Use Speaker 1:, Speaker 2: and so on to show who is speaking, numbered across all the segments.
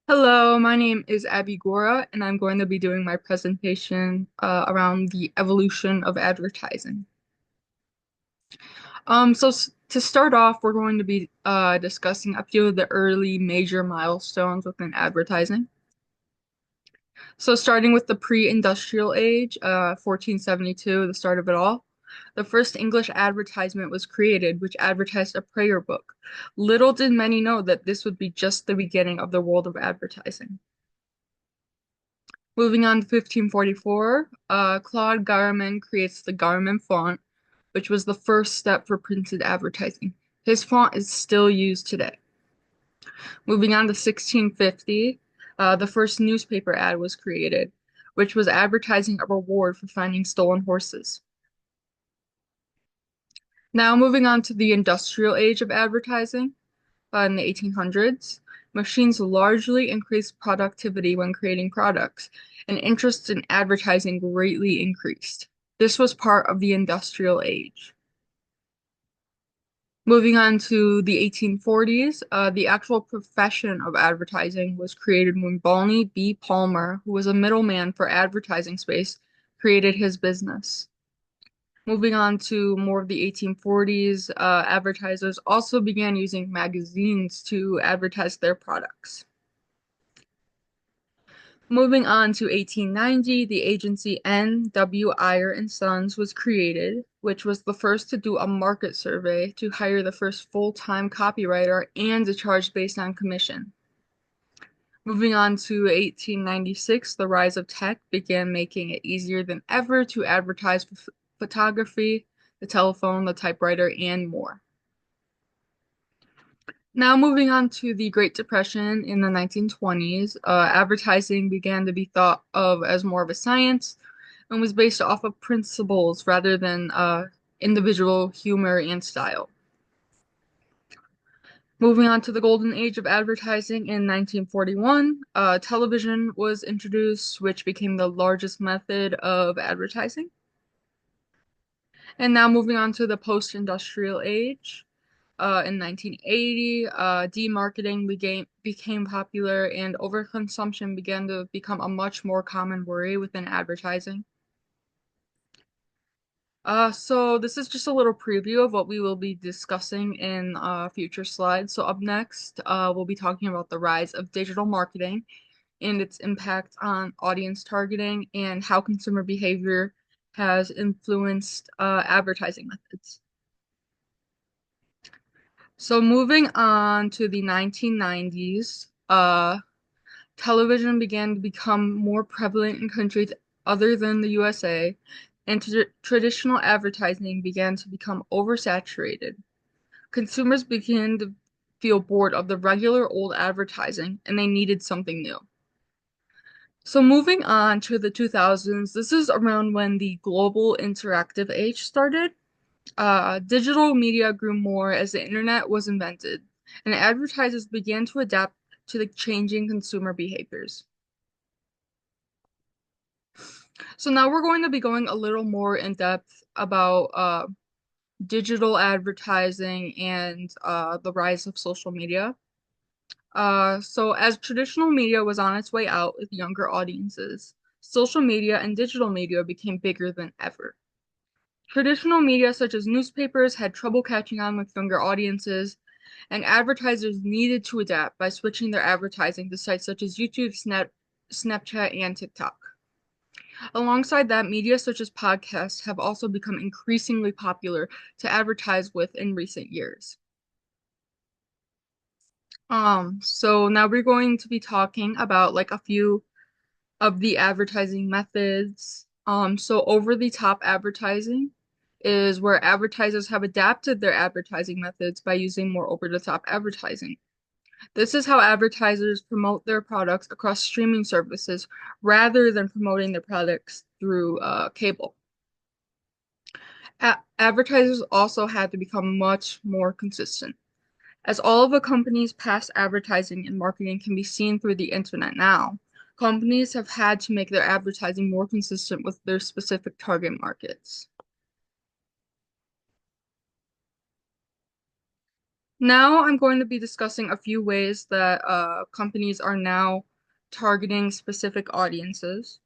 Speaker 1: Hello, my name is Abby Gora, and I'm going to be doing my presentation around the evolution of advertising. To start off, we're going to be discussing a few of the early major milestones within advertising. So, starting with the pre-industrial age, 1472, the start of it all, the first English advertisement was created, which advertised a prayer book. Little did many know that this would be just the beginning of the world of advertising. Moving on to 1544, Claude Garmin creates the Garmin font, which was the first step for printed advertising. His font is still used today. Moving on to 1650, the first newspaper ad was created, which was advertising a reward for finding stolen horses. Now moving on to the industrial age of advertising, in the 1800s, machines largely increased productivity when creating products, and interest in advertising greatly increased. This was part of the industrial age. Moving on to the 1840s, the actual profession of advertising was created when Balney B. Palmer, who was a middleman for advertising space, created his business. Moving on to more of the 1840s, advertisers also began using magazines to advertise their products. Moving on to 1890, the agency N.W. Iyer and Sons was created, which was the first to do a market survey to hire the first full-time copywriter and to charge based on commission. Moving on to 1896, the rise of tech began making it easier than ever to advertise photography, the telephone, the typewriter, and more. Now, moving on to the Great Depression in the 1920s, advertising began to be thought of as more of a science and was based off of principles rather than individual humor and style. Moving on to the golden age of advertising in 1941, television was introduced, which became the largest method of advertising. And now moving on to the post-industrial age. In 1980, demarketing became popular and overconsumption began to become a much more common worry within advertising. So this is just a little preview of what we will be discussing in future slides. So up next, we'll be talking about the rise of digital marketing and its impact on audience targeting and how consumer behavior has influenced advertising methods. So moving on to the 1990s, television began to become more prevalent in countries other than the USA, and traditional advertising began to become oversaturated. Consumers began to feel bored of the regular old advertising, and they needed something new. So moving on to the 2000s, this is around when the global interactive age started. Digital media grew more as the internet was invented, and advertisers began to adapt to the changing consumer behaviors. So now we're going to be going a little more in depth about digital advertising and the rise of social media. So as traditional media was on its way out with younger audiences, social media and digital media became bigger than ever. Traditional media such as newspapers had trouble catching on with younger audiences, and advertisers needed to adapt by switching their advertising to sites such as YouTube, Snapchat, and TikTok. Alongside that, media such as podcasts have also become increasingly popular to advertise with in recent years. So now we're going to be talking about like a few of the advertising methods. So over the top advertising is where advertisers have adapted their advertising methods by using more over the top advertising. This is how advertisers promote their products across streaming services rather than promoting their products through cable. Advertisers also had to become much more consistent. As all of a company's past advertising and marketing can be seen through the internet now, companies have had to make their advertising more consistent with their specific target markets. Now I'm going to be discussing a few ways that companies are now targeting specific audiences.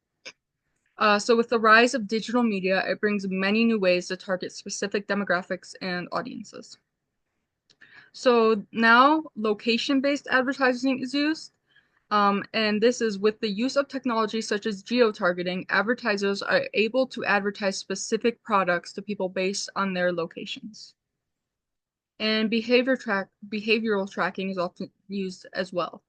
Speaker 1: So with the rise of digital media, it brings many new ways to target specific demographics and audiences. So now location-based advertising is used, and this is with the use of technology such as geo-targeting, advertisers are able to advertise specific products to people based on their locations. And behavioral tracking is often used as well.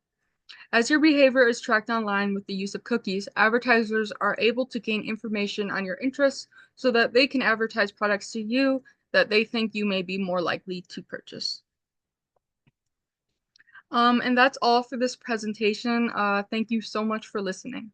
Speaker 1: As your behavior is tracked online with the use of cookies, advertisers are able to gain information on your interests so that they can advertise products to you that they think you may be more likely to purchase. And that's all for this presentation. Thank you so much for listening.